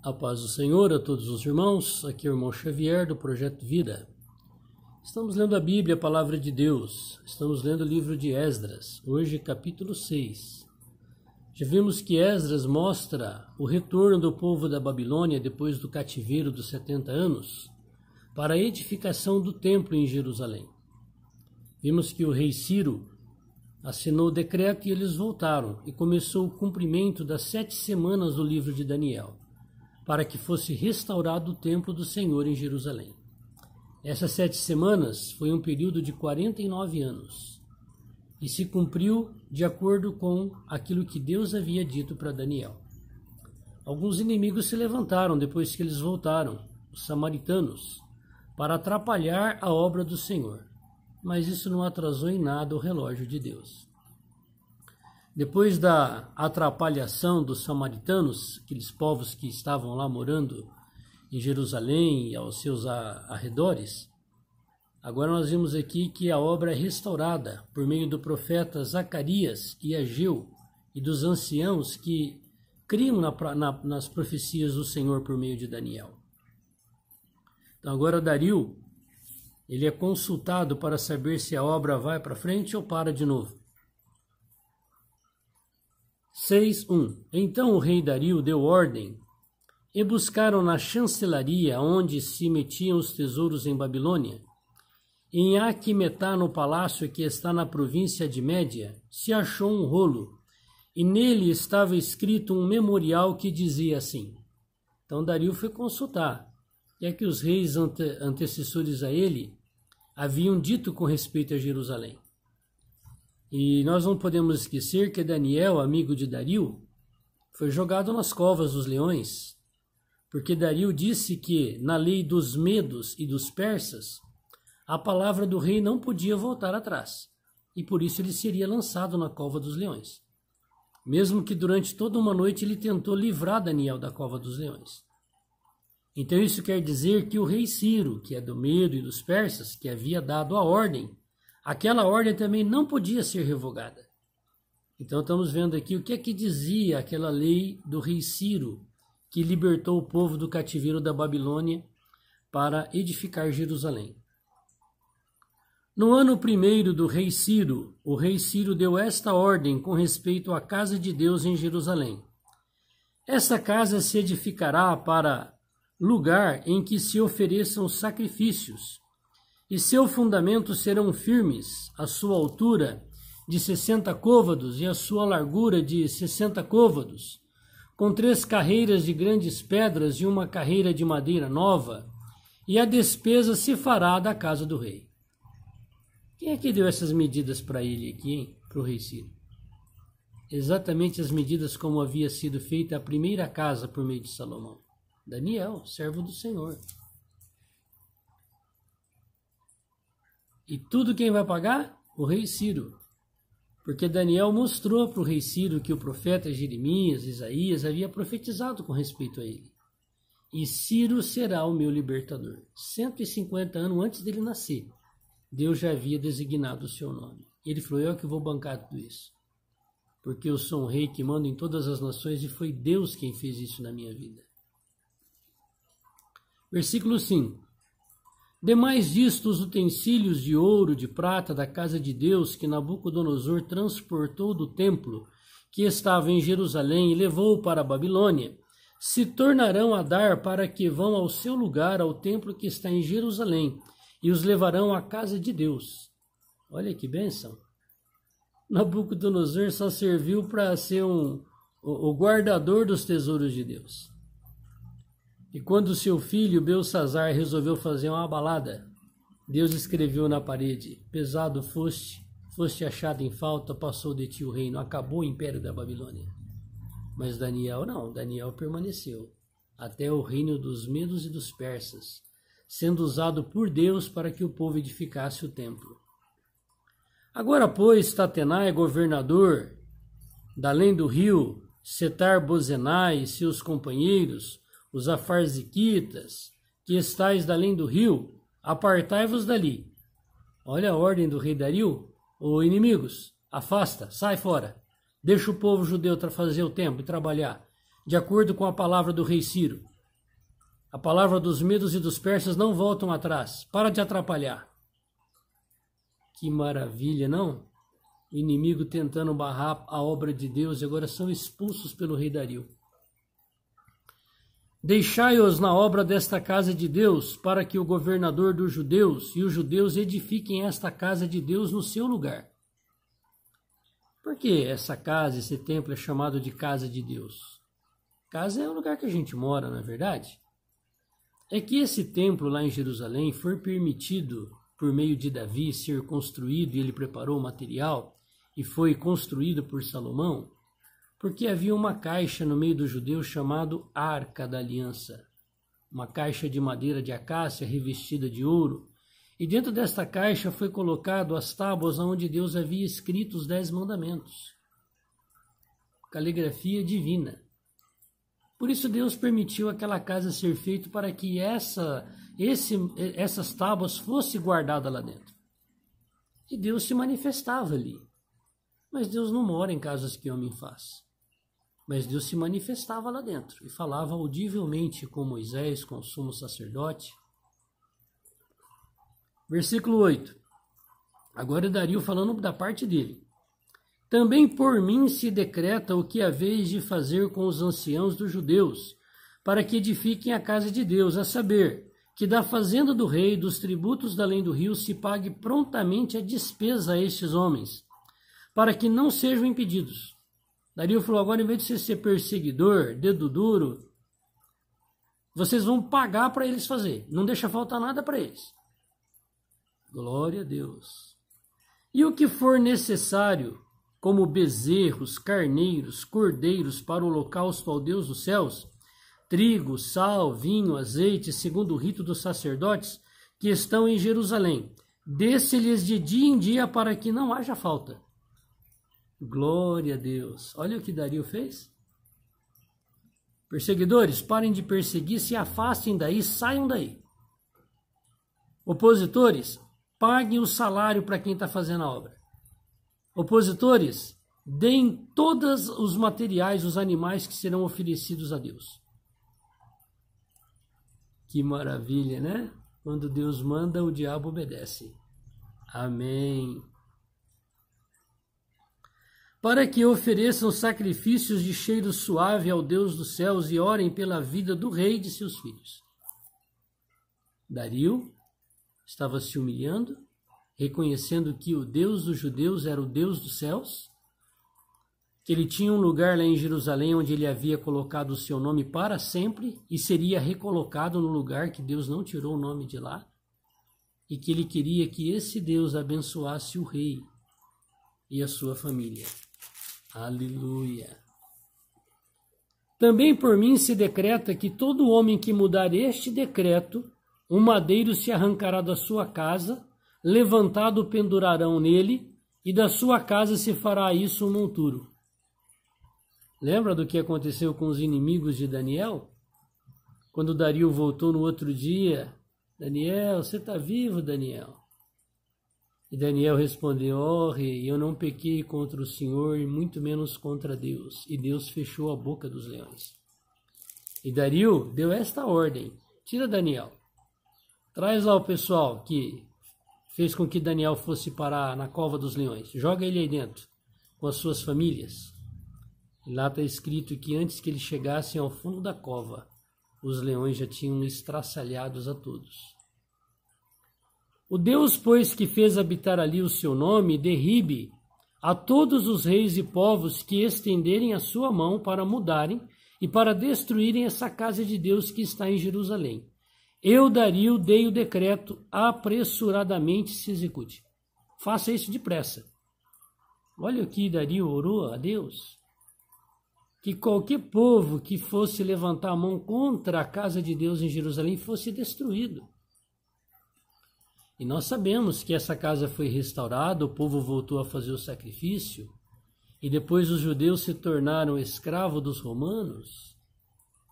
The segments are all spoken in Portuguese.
A paz do Senhor a todos os irmãos, aqui é o irmão Xavier do Projeto Vida. Estamos lendo a Bíblia, a Palavra de Deus. Estamos lendo o livro de Esdras, hoje capítulo 6. Já vimos que Esdras mostra o retorno do povo da Babilônia depois do cativeiro dos 70 anos para a edificação do templo em Jerusalém. Vimos que o rei Ciro assinou o decreto e eles voltaram, e começou o cumprimento das 7 semanas do livro de Daniel, para que fosse restaurado o templo do Senhor em Jerusalém. Essas 7 semanas foi um período de 49 anos e se cumpriu de acordo com aquilo que Deus havia dito para Daniel. Alguns inimigos se levantaram depois que eles voltaram, os samaritanos, para atrapalhar a obra do Senhor, mas isso não atrasou em nada o relógio de Deus. Depois da atrapalhação dos samaritanos, aqueles povos que estavam lá morando em Jerusalém e aos seus arredores, agora nós vimos aqui que a obra é restaurada por meio do profeta Zacarias e Ageu e dos anciãos que criam nas profecias do Senhor por meio de Daniel. Então agora Dario, ele é consultado para saber se a obra vai para frente ou para de novo. 6:1. Então o rei Dario deu ordem, e buscaram na chancelaria, onde se metiam os tesouros em Babilônia. Em Aquemetá, no palácio que está na província de Média, se achou um rolo, e nele estava escrito um memorial que dizia assim. Então Dario foi consultar, e é que os reis antecessores a ele haviam dito com respeito a Jerusalém. E nós não podemos esquecer que Daniel, amigo de Dario, foi jogado nas covas dos leões, porque Dario disse que, na lei dos medos e dos persas, a palavra do rei não podia voltar atrás, e por isso ele seria lançado na cova dos leões. Mesmo que durante toda uma noite ele tentou livrar Daniel da cova dos leões. Então isso quer dizer que o rei Ciro, que é do medo e dos persas, que havia dado a ordem, aquela ordem também não podia ser revogada. Então estamos vendo aqui o que é que dizia aquela lei do rei Ciro, que libertou o povo do cativeiro da Babilônia para edificar Jerusalém. No ano 1º do rei Ciro, o rei Ciro deu esta ordem com respeito à casa de Deus em Jerusalém. Essa casa se edificará para lugar em que se ofereçam sacrifícios, e seus fundamentos serão firmes, a sua altura de 60 côvados e a sua largura de 60 côvados, com 3 carreiras de grandes pedras e uma carreira de madeira nova, e a despesa se fará da casa do rei. Quem é que deu essas medidas para ele aqui, hein? Para o rei Ciro? Exatamente as medidas como havia sido feita a primeira casa por meio de Salomão. Daniel, servo do Senhor. E tudo quem vai pagar? O rei Ciro. Porque Daniel mostrou para o rei Ciro que o profeta Jeremias, Isaías, havia profetizado com respeito a ele. E Ciro será o meu libertador. 150 anos antes dele nascer, Deus já havia designado o seu nome. Ele falou, eu que vou bancar tudo isso. Porque eu sou um rei que manda em todas as nações e foi Deus quem fez isso na minha vida. Versículo 5. Demais disto, os utensílios de ouro, de prata da casa de Deus que Nabucodonosor transportou do templo que estava em Jerusalém e levou para a Babilônia, se tornarão a dar para que vão ao seu lugar, ao templo que está em Jerusalém, e os levarão à casa de Deus. Olha que bênção! Nabucodonosor só serviu para ser o guardador dos tesouros de Deus. E quando seu filho Belsazzar resolveu fazer uma balada, Deus escreveu na parede, pesado foste achado em falta, passou de ti o reino, acabou o império da Babilônia. Mas Daniel não, Daniel permaneceu, até o reino dos medos e dos persas, sendo usado por Deus para que o povo edificasse o templo. Agora, pois, Tatenai, governador, da além do rio, Setar-Bozenai e seus companheiros, os afarziquitas, que estáis da além do rio, apartai-vos dali. Olha a ordem do rei Dario. Ô inimigos, afasta, sai fora. Deixa o povo judeu fazer o templo e trabalhar, de acordo com a palavra do rei Ciro. A palavra dos medos e dos persas não voltam atrás. Para de atrapalhar. Que maravilha, não? O inimigo tentando barrar a obra de Deus e agora são expulsos pelo rei Dario. Deixai-os na obra desta casa de Deus, para que o governador dos judeus e os judeus edifiquem esta casa de Deus no seu lugar. Por que essa casa, esse templo é chamado de casa de Deus? Casa é o lugar que a gente mora, não é verdade? É que esse templo lá em Jerusalém foi permitido, por meio de Davi, ser construído, e ele preparou o material, e foi construído por Salomão, porque havia uma caixa no meio dos judeus chamado Arca da Aliança, uma caixa de madeira de acácia revestida de ouro, e dentro desta caixa foi colocado as tábuas onde Deus havia escrito os 10 mandamentos. Caligrafia divina. Por isso Deus permitiu aquela casa ser feita para que essas tábuas fossem guardadas lá dentro. E Deus se manifestava ali. Mas Deus não mora em casas que homem faz. Mas Deus se manifestava lá dentro e falava audivelmente com Moisés, com o sumo sacerdote. Versículo 8. Agora é Dario falando da parte dele. Também por mim se decreta o que haveis de fazer com os anciãos dos judeus, para que edifiquem a casa de Deus, a saber, que da fazenda do rei, dos tributos da além do rio, se pague prontamente a despesa a estes homens, para que não sejam impedidos. Dario falou, agora em vez de você ser perseguidor, dedo duro, vocês vão pagar para eles fazer. Não deixa faltar nada para eles. Glória a Deus. E o que for necessário, como bezerros, carneiros, cordeiros para o holocausto ao Deus dos céus, trigo, sal, vinho, azeite, segundo o rito dos sacerdotes que estão em Jerusalém, desse-lhes de dia em dia para que não haja falta. Glória a Deus. Olha o que Dario fez. Perseguidores, parem de perseguir, se afastem daí, saiam daí. Opositores, paguem o salário para quem está fazendo a obra. Opositores, deem todos os materiais, os animais que serão oferecidos a Deus. Que maravilha, né? Quando Deus manda, o diabo obedece. Amém. Para que ofereçam sacrifícios de cheiro suave ao Deus dos céus e orem pela vida do rei e de seus filhos. Dario estava se humilhando, reconhecendo que o Deus dos judeus era o Deus dos céus, que ele tinha um lugar lá em Jerusalém onde ele havia colocado o seu nome para sempre e seria recolocado no lugar que Deus não tirou o nome de lá, e que ele queria que esse Deus abençoasse o rei e a sua família. Aleluia. Também por mim se decreta que todo homem que mudar este decreto, um madeiro se arrancará da sua casa, levantado o pendurarão nele, e da sua casa se fará isso um monturo. Lembra do que aconteceu com os inimigos de Daniel? Quando Dario voltou no outro dia, Daniel, você está vivo, Daniel? E Daniel respondeu, ó rei, eu não pequei contra o Senhor e muito menos contra Deus. E Deus fechou a boca dos leões. E Dario deu esta ordem, tira Daniel. Traz lá o pessoal que fez com que Daniel fosse parar na cova dos leões. Joga ele aí dentro, com as suas famílias. E lá está escrito que antes que eles chegassem ao fundo da cova, os leões já tinham estraçalhados a todos. O Deus, pois, que fez habitar ali o seu nome, derribe a todos os reis e povos que estenderem a sua mão para mudarem e para destruírem essa casa de Deus que está em Jerusalém. Eu, Dario, dei o decreto, apressuradamente se execute. Faça isso depressa. Olha o que Dario orou a Deus. Que qualquer povo que fosse levantar a mão contra a casa de Deus em Jerusalém fosse destruído. E nós sabemos que essa casa foi restaurada, o povo voltou a fazer o sacrifício, e depois os judeus se tornaram escravos dos romanos,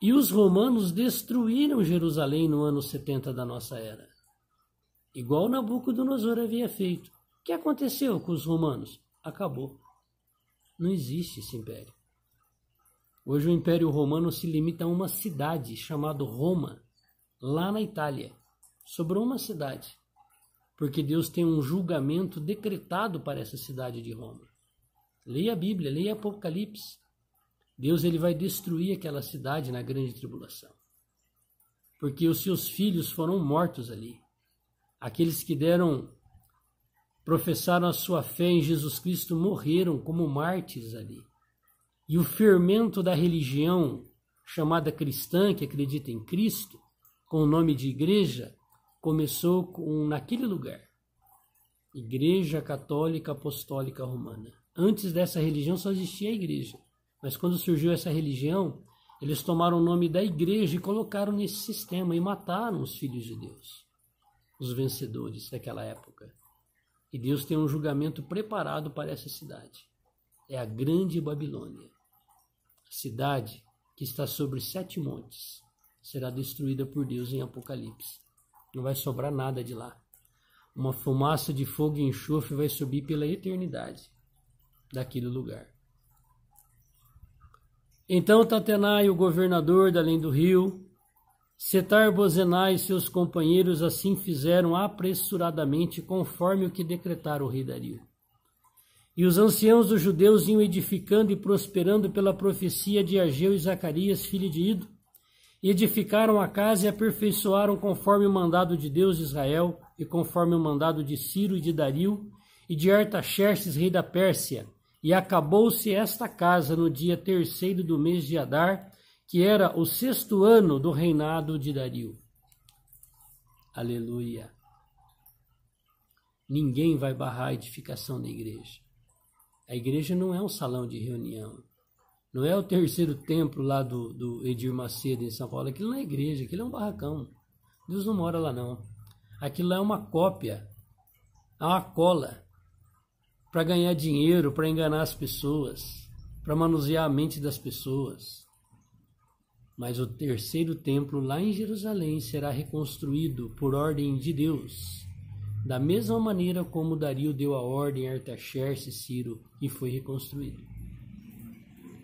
e os romanos destruíram Jerusalém no ano 70 da nossa era, igual Nabucodonosor havia feito. O que aconteceu com os romanos? Acabou. Não existe esse império. Hoje o Império Romano se limita a uma cidade chamada Roma, lá na Itália. Sobrou uma cidade, porque Deus tem um julgamento decretado para essa cidade de Roma. Leia a Bíblia, leia Apocalipse. Deus ele vai destruir aquela cidade na grande tribulação, porque os seus filhos foram mortos ali. Aqueles que professaram a sua fé em Jesus Cristo morreram como mártires ali. E o fermento da religião chamada cristã, que acredita em Cristo, com o nome de igreja, começou naquele lugar. Igreja Católica Apostólica Romana. Antes dessa religião só existia a igreja. Mas quando surgiu essa religião, eles tomaram o nome da igreja e colocaram nesse sistema e mataram os filhos de Deus, os vencedores daquela época. E Deus tem um julgamento preparado para essa cidade. É a Grande Babilônia. A cidade que está sobre 7 montes será destruída por Deus em Apocalipse. Não vai sobrar nada de lá. Uma fumaça de fogo e enxofre vai subir pela eternidade daquele lugar. Então Tatenai, o governador da além do rio, Setar-Bozenai e seus companheiros assim fizeram apressuradamente conforme o que decretara o rei Dario. E os anciãos dos judeus iam edificando e prosperando pela profecia de Ageu e Zacarias, filho de Ido, e edificaram a casa e aperfeiçoaram conforme o mandado de Deus de Israel e conforme o mandado de Ciro e de Dario e de Artaxerxes, rei da Pérsia. E acabou-se esta casa no dia 3º do mês de Adar, que era o 6º ano do reinado de Dario. Aleluia! Ninguém vai barrar a edificação da igreja. A igreja não é um salão de reunião. Não é o 3º templo lá do Edir Macedo em São Paulo. Aquilo não é igreja, aquilo é um barracão. Deus não mora lá não. Aquilo lá é uma cópia, é uma cola para ganhar dinheiro, para enganar as pessoas, para manusear a mente das pessoas. Mas o 3º templo lá em Jerusalém será reconstruído por ordem de Deus, da mesma maneira como Dario deu a ordem a Artaxerxes e Ciro, e foi reconstruído.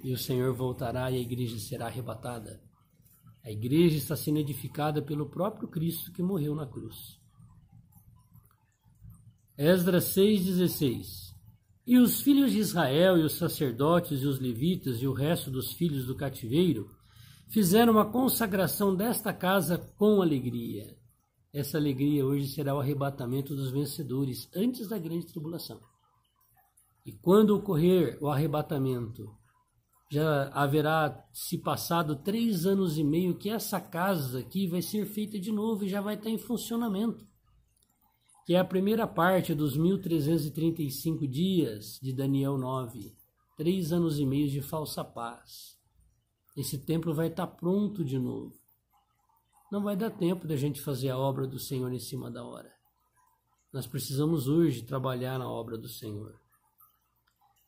E o Senhor voltará e a igreja será arrebatada. A igreja está sendo edificada pelo próprio Cristo que morreu na cruz. Esdras 6,16. E os filhos de Israel e os sacerdotes e os levitas e o resto dos filhos do cativeiro fizeram a consagração desta casa com alegria. Essa alegria hoje será o arrebatamento dos vencedores antes da grande tribulação. E quando ocorrer o arrebatamento, já haverá se passado 3 anos e meio que essa casa aqui vai ser feita de novo e já vai estar em funcionamento. Que é a primeira parte dos 1335 dias de Daniel 9. 3 anos e meio de falsa paz. Esse templo vai estar pronto de novo. Não vai dar tempo da gente fazer a obra do Senhor em cima da hora. Nós precisamos hoje trabalhar na obra do Senhor.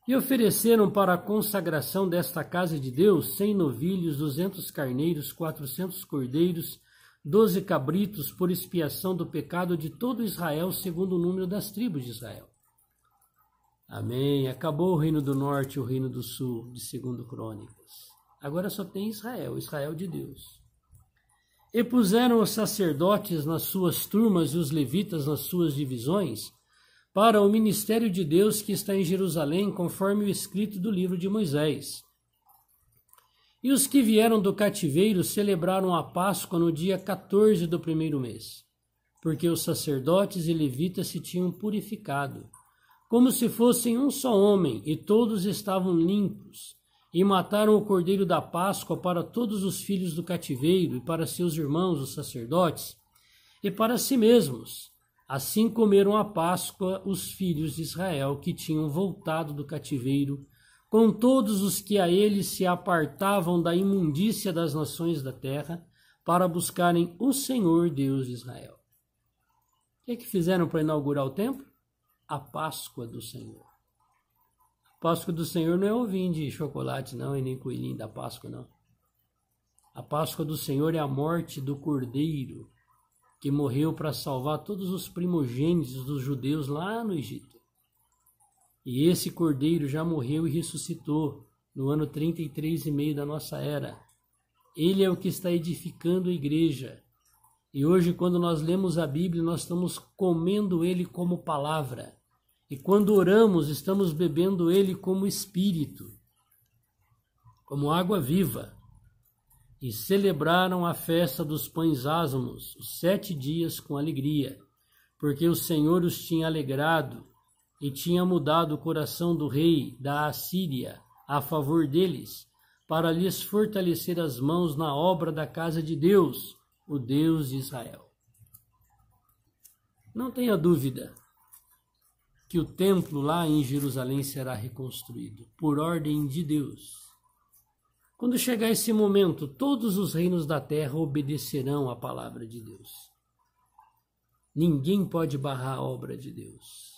E ofereceram para a consagração desta casa de Deus 100 novilhos, 200 carneiros, 400 cordeiros, 12 cabritos por expiação do pecado de todo Israel, segundo o número das tribos de Israel. Amém. Acabou o reino do norte e o reino do sul, de 2 Crônicas. Agora só tem Israel, Israel de Deus. E puseram os sacerdotes nas suas turmas e os levitas nas suas divisões, para o ministério de Deus que está em Jerusalém, conforme o escrito do livro de Moisés. E os que vieram do cativeiro celebraram a Páscoa no dia 14 do 1º mês, porque os sacerdotes e levitas se tinham purificado, como se fossem um só homem, e todos estavam limpos, e mataram o cordeiro da Páscoa para todos os filhos do cativeiro, e para seus irmãos, os sacerdotes, e para si mesmos. Assim comeram a Páscoa os filhos de Israel que tinham voltado do cativeiro, com todos os que a eles se apartavam da imundícia das nações da terra, para buscarem o Senhor Deus de Israel. O que é que fizeram para inaugurar o templo? A Páscoa do Senhor. A Páscoa do Senhor não é ovinho de chocolate, não, e nem coelhinho da Páscoa, não. A Páscoa do Senhor é a morte do Cordeiro, que morreu para salvar todos os primogênitos dos judeus lá no Egito. E esse Cordeiro já morreu e ressuscitou no ano 33 e meio da nossa era. Ele é o que está edificando a igreja. E hoje, quando nós lemos a Bíblia, nós estamos comendo ele como palavra. E quando oramos, estamos bebendo ele como espírito, como água viva. E celebraram a festa dos pães ázimos, os 7 dias com alegria, porque o Senhor os tinha alegrado e tinha mudado o coração do rei da Assíria a favor deles, para lhes fortalecer as mãos na obra da casa de Deus, o Deus de Israel. Não tenha dúvida que o templo lá em Jerusalém será reconstruído, por ordem de Deus. Quando chegar esse momento, todos os reinos da terra obedecerão à palavra de Deus. Ninguém pode barrar a obra de Deus.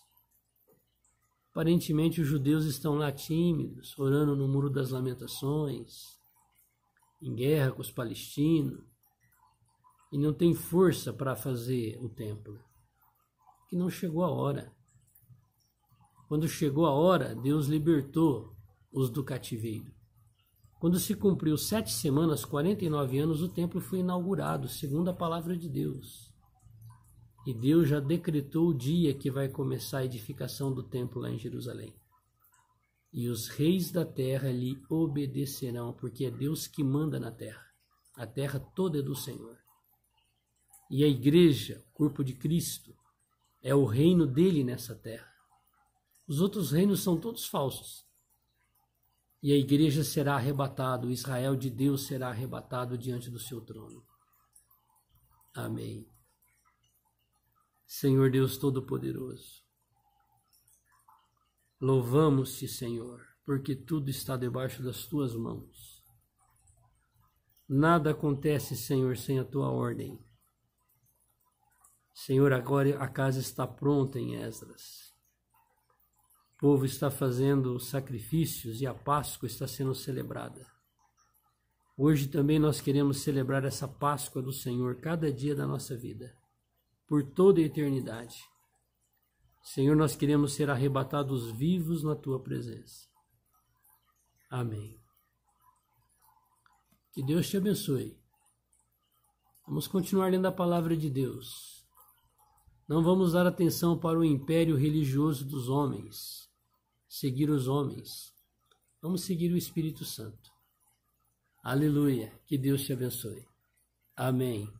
Aparentemente, os judeus estão lá tímidos, orando no Muro das Lamentações, em guerra com os palestinos, e não tem força para fazer o templo, que não chegou a hora. Quando chegou a hora, Deus libertou os do cativeiro. Quando se cumpriu 7 semanas, 49 anos, o templo foi inaugurado, segundo a palavra de Deus. E Deus já decretou o dia que vai começar a edificação do templo lá em Jerusalém. E os reis da terra lhe obedecerão, porque é Deus que manda na terra. A terra toda é do Senhor. E a igreja, o corpo de Cristo, é o reino dele nessa terra. Os outros reinos são todos falsos. E a igreja será arrebatada, o Israel de Deus será arrebatado diante do seu trono. Amém. Senhor Deus Todo-Poderoso, louvamos-te, Senhor, porque tudo está debaixo das tuas mãos. Nada acontece, Senhor, sem a tua ordem. Senhor, agora a casa está pronta em Esdras. O povo está fazendo sacrifícios e a Páscoa está sendo celebrada. Hoje também nós queremos celebrar essa Páscoa do Senhor cada dia da nossa vida, por toda a eternidade. Senhor, nós queremos ser arrebatados vivos na tua presença. Amém. Que Deus te abençoe. Vamos continuar lendo a palavra de Deus. Não vamos dar atenção para o império religioso dos homens, seguir os homens. Vamos seguir o Espírito Santo. Aleluia. Que Deus te abençoe. Amém.